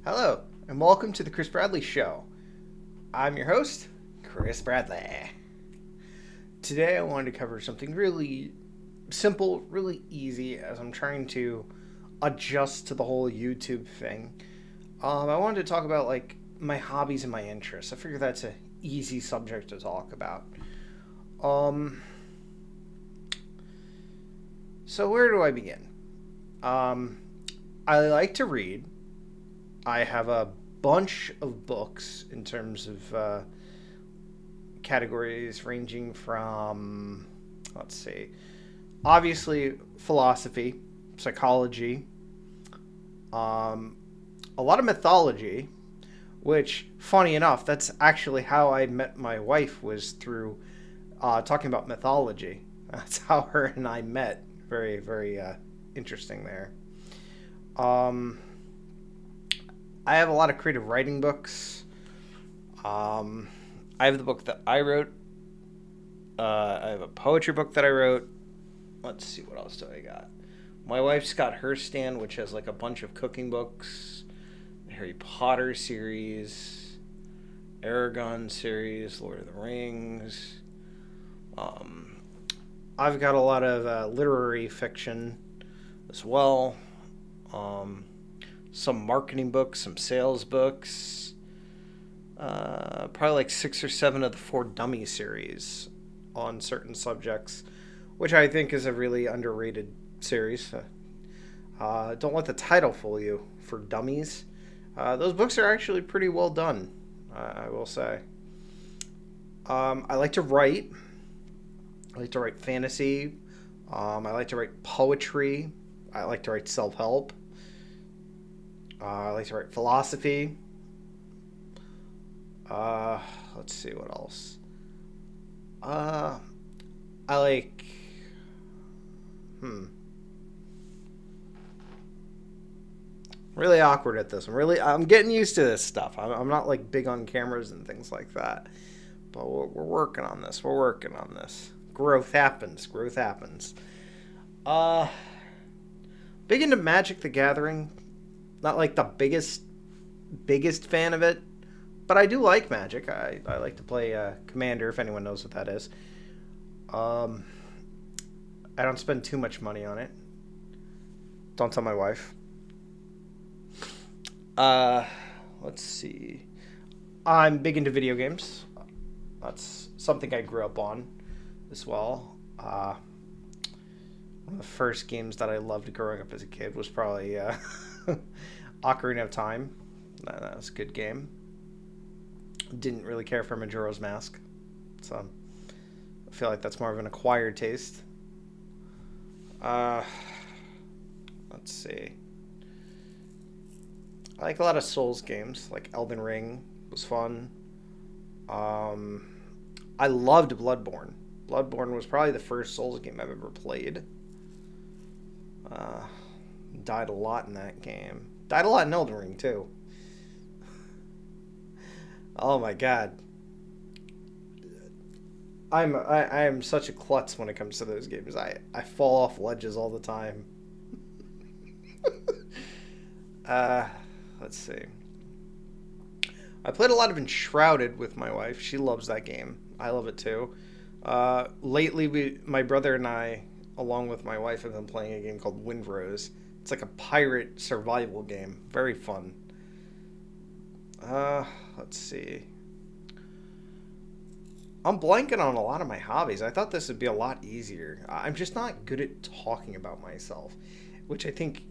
Hello, and welcome to the Chris Bradley Show. I'm your host, Chris Bradley. Today I wanted to cover something really simple, really easy as I'm trying to adjust to the whole YouTube thing. I wanted to talk about like my hobbies and my interests. I figure that's an easy subject to talk about. Um, so where do I begin? Um, I like to read. I have a bunch of books in terms of categories ranging from, let's see, obviously philosophy, psychology, um, a lot of mythology, which, funny enough, that's actually how I met my wife was through talking about mythology. That's how her and I met. Very, very interesting there. Um, I have a lot of creative writing books. Um, I have the book that I wrote. I have a poetry book that I wrote. Let's see, what else do I got? My wife's got her stand, which has like a bunch of cooking books, the Harry Potter series, Aragon series, Lord of the Rings. Um, I've got a lot of literary fiction as well. Um, some marketing books, some sales books. Probably like 6 or 7 of the Four Dummy series on certain subjects, which I think is a really underrated series. Don't let the title fool you. For Dummies, those books are actually pretty well done. I will say. I like to write. I like to write fantasy. I like to write poetry. I like to write self help. I like to write philosophy. Uh, let's see what else. Uh, I like. Hmm. Really awkward at this. I'm getting used to this stuff. I'm not like big on cameras and things like that. But we're working on this. We're working on this. Growth happens. Growth happens. Uh, Big into Magic the Gathering. Not like the biggest fan of it, but I do like Magic. I like to play Commander, if anyone knows what that is. Um, I don't spend too much money on it. Don't tell my wife. Uh, let's see. I'm big into video games. That's something I grew up on as well. One of the first games that I loved growing up as a kid was probably Ocarina of Time. That was a good game. Didn't really care for Majora's Mask, so I feel like that's more of an acquired taste. Uh, let's see. I like a lot of Souls games, like Elden Ring was fun. Um, I loved Bloodborne. Bloodborne was probably the first Souls game I've ever played. Uh, Died a lot in that game. Died a lot in Elden Ring too. Oh my god, I am such a klutz when it comes to those games. I fall off ledges all the time. Uh, let's see. I played a lot of Enshrouded with my wife. She loves that game. I love it too. Lately, my brother and I, along with my wife, have been playing a game called Windrose. It's like a pirate survival game. Very fun. Uh, let's see. I'm blanking on a lot of my hobbies. I thought this would be a lot easier. I'm just not good at talking about myself, which I think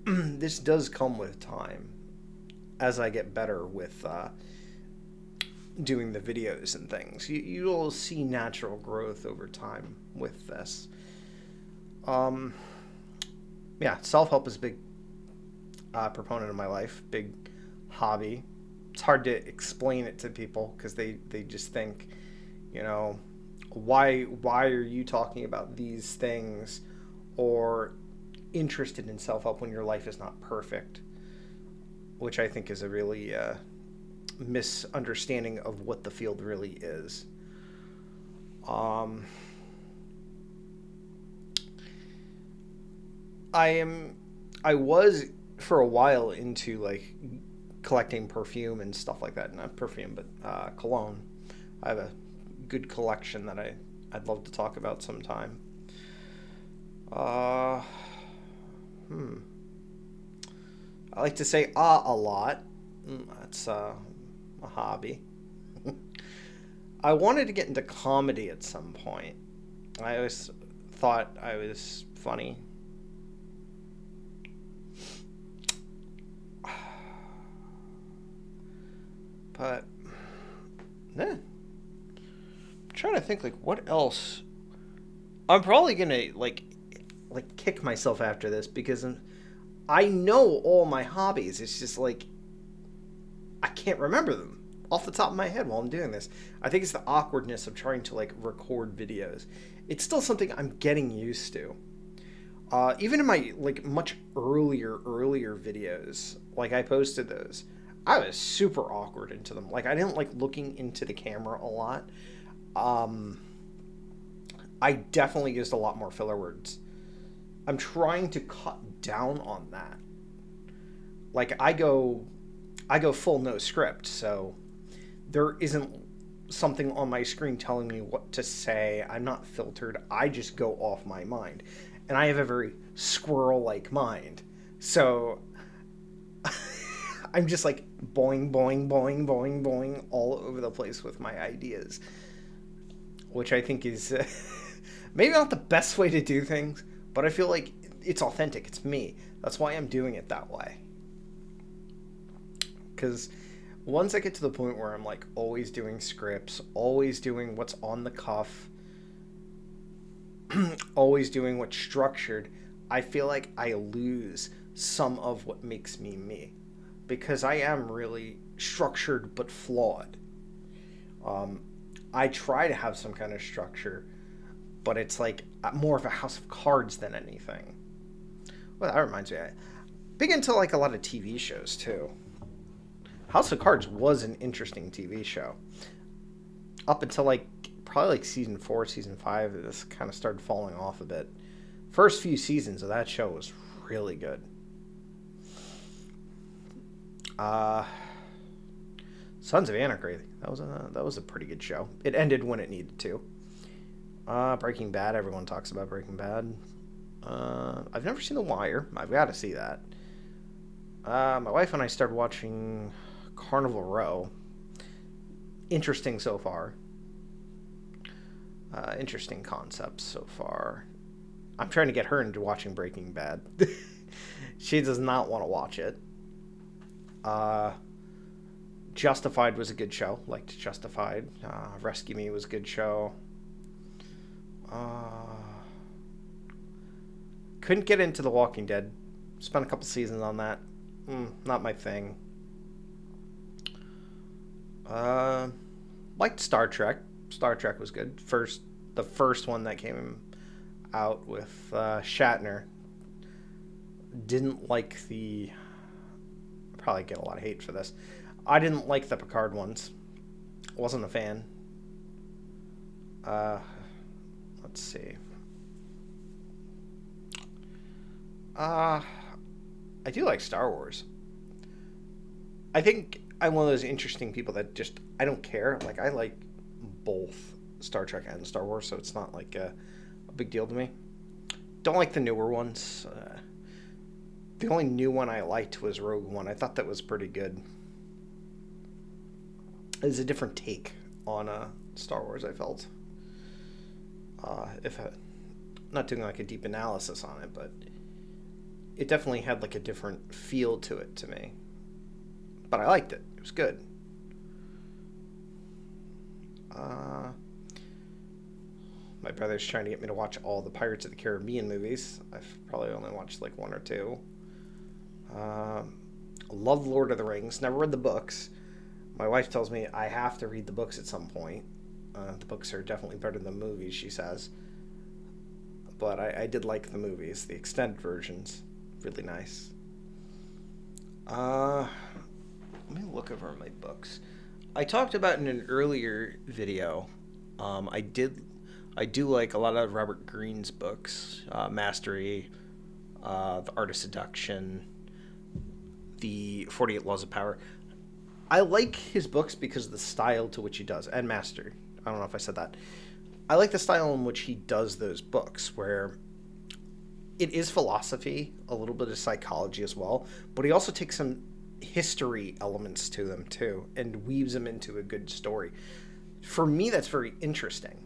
this does come with time as I get better with doing the videos and things. You'll see natural growth over time with this. Um, yeah, self help is a big proponent of my life, big hobby. It's hard to explain it to people because they just think, you know, why are you talking about these things or interested in self help when your life is not perfect, which I think is a really misunderstanding of what the field really is. Um, I am I was for a while into like collecting perfume and stuff like that. Not perfume, but cologne. I have a good collection that I'd love to talk about sometime. Uh, hmm. I like to say a lot. That's a hobby. I wanted to get into comedy at some point. I always thought I was funny. But, yeah. I'm trying to think, like, what else? I'm probably gonna, like kick myself after this because I know all my hobbies. It's just, like, I can't remember them off the top of my head while I'm doing this. I think it's the awkwardness of trying to like record videos. It's still something I'm getting used to. Even in my like much earlier videos, like I posted those, I was super awkward into them. Like I didn't like looking into the camera a lot. Um, I definitely used a lot more filler words. I'm trying to cut down on that. Like I go full no script, so there isn't something on my screen telling me what to say. I'm not filtered. I just go off my mind. And I have a very squirrel like mind. So I'm just like boing, boing, boing, boing, boing all over the place with my ideas, which I think is maybe not the best way to do things, but I feel like it's authentic. It's me. That's why I'm doing it that way. Because once I get to the point where I'm like always doing scripts, always doing what's on the cuff, always doing what's structured, I feel like I lose some of what makes me me. Because I am really structured but flawed. Um, I try to have some kind of structure, but it's like more of a house of cards than anything. Well, that reminds me, I big into like a lot of TV shows too. House of Cards was an interesting TV show. Up until like probably like season 4, season 5, this kind of started falling off a bit. First few seasons of that show was really good. Uh Sons of Anarchy. That was a pretty good show. It ended when it needed to. Breaking Bad. Everyone talks about Breaking Bad. I've never seen The Wire. I've got to see that. My wife and I started watching Carnival Row. Interesting so far. Interesting concepts so far. I'm trying to get her into watching Breaking Bad. She does not want to watch it. Uh, Justified was a good show. Liked Justified. Rescue Me was a good show. Couldn't get into The Walking Dead. Spent a couple seasons on that. Not my thing. Liked Star Trek. Star Trek was good. The first one that came out with Shatner. Didn't like the. Probably get a lot of hate for this. I didn't like the Picard ones. Wasn't a fan. Uh, let's see. Uh, I do like Star Wars. I think I'm one of those interesting people that just I don't care. Like I like both Star Trek and Star Wars, so it's not like a big deal to me. Don't like the newer ones. The only new one I liked was Rogue One. I thought that was pretty good. It was a different take on Star Wars. I felt, if not doing like a deep analysis on it, but it definitely had like a different feel to it to me. But I liked it. It was good. My brother's trying to get me to watch all the Pirates of the Caribbean movies. I've probably only watched like one or two. Love Lord of the Rings. Never read the books. My wife tells me I have to read the books at some point. The books are definitely better than the movies, she says. But I did like the movies, the extended versions. Really nice. Let me look over my books. I talked about in an earlier video. I do like a lot of Robert Greene's books, Mastery, The Art of Seduction, the 48 Laws of Power. I like his books because of the style to which he does, and Master. I don't know if I said that. I like the style in which he does those books, where it is philosophy, a little bit of psychology as well, but he also takes some history elements to them too, and weaves them into a good story. For me, that's very interesting,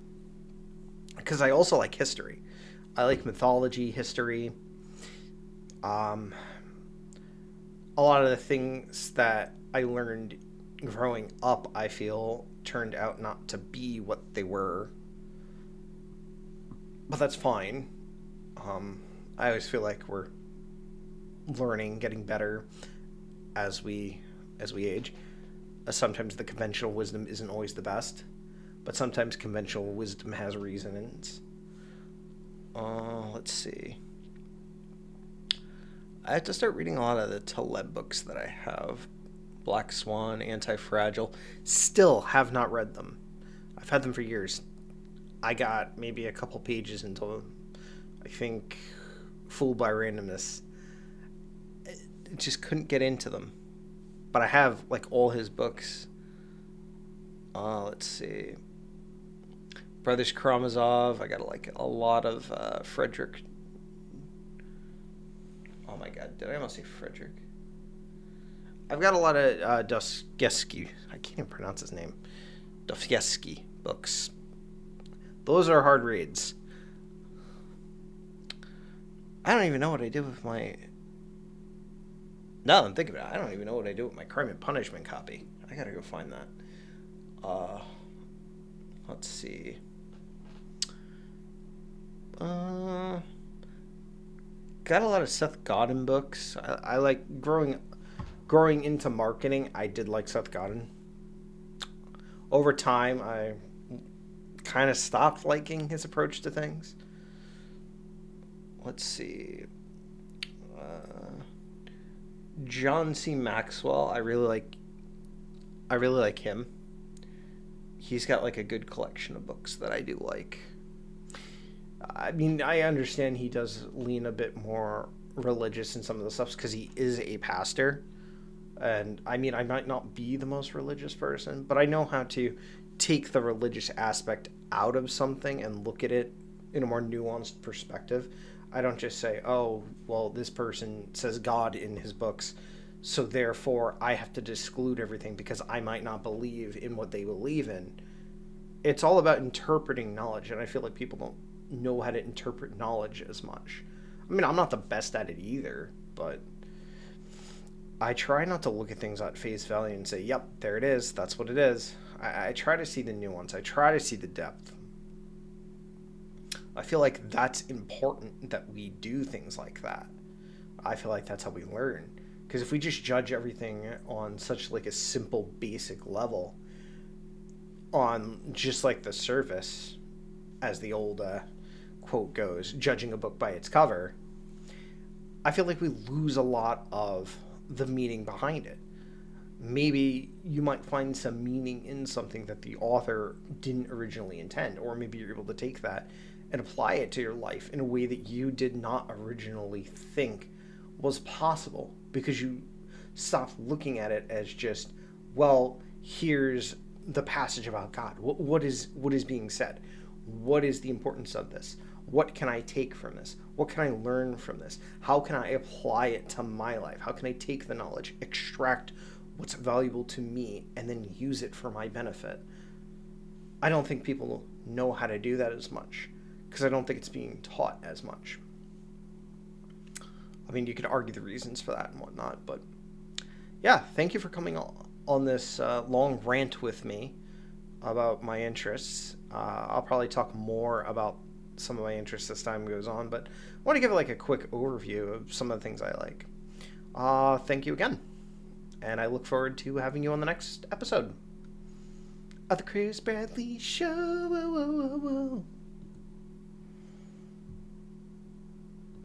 because I also like history. I like mythology, history. A lot of the things that I learned growing up, I feel, turned out not to be what they were. But that's fine. I always feel like we're learning, getting better as we age. Sometimes the conventional wisdom isn't always the best, but sometimes conventional wisdom has reasons. Let's see. I have to start reading a lot of the Taleb books that I have. Black Swan, Anti-Fragile. Still have not read them. I've had them for years. I got maybe a couple pages until, I think, Fooled by Randomness. I just couldn't get into them. But I have, like, all his books. Let's see. Brothers Karamazov. I got, like, a lot of Frederick. Oh my god, did I almost say Frederick? I've got a lot of Dostoevsky. I can't even pronounce his name. Dostoevsky books. Those are hard reads. I don't even know what I did with my... Now that I'm thinking about it, I don't even know what I do with my Crime and Punishment copy. I gotta go find that. Let's see. Got a lot of Seth Godin books. I like growing into marketing. I did like Seth Godin. Over time, I kind of stopped liking his approach to things. Let's see. John C. Maxwell. I really like him. He's got like a good collection of books that I do like. I mean, I understand he does lean a bit more religious in some of the stuff because he is a pastor. And I mean, I might not be the most religious person, but I know how to take the religious aspect out of something and look at it in a more nuanced perspective. I don't just say, oh, well, this person says God in his books, so therefore I have to exclude everything because I might not believe in what they believe in. It's all about interpreting knowledge, and I feel like people don't know how to interpret knowledge as much. I mean, I'm not the best at it either, but I try not to look at things at face value and say, yep, there it is, that's what it is. I try to see the nuance. I try to see the depth. I feel like that's important that we do things like that. I feel like that's how we learn. Because if we just judge everything on such like a simple, basic level, on just like the surface, as the old quote goes, judging a book by its cover, I feel like we lose a lot of the meaning behind it. Maybe you might find some meaning in something that the author didn't originally intend, or maybe you're able to take that and apply it to your life in a way that you did not originally think was possible, because you stopped looking at it as just, well, here's the passage about God. What is being said? What is the importance of this? What can I take from this? What can I learn from this? How can I apply it to my life? How can I take the knowledge, extract what's valuable to me, and then use it for my benefit? I don't think people know how to do that as much, because I don't think it's being taught as much. I mean, you could argue the reasons for that and whatnot, but yeah, thank you for coming on this long rant with me about my interests. I'll probably talk more about some of my interests as time goes on, but I want to give like a quick overview of some of the things I like. Thank you again, and I look forward to having you on the next episode of the Chris Bradley Show. Whoa, whoa, whoa, whoa.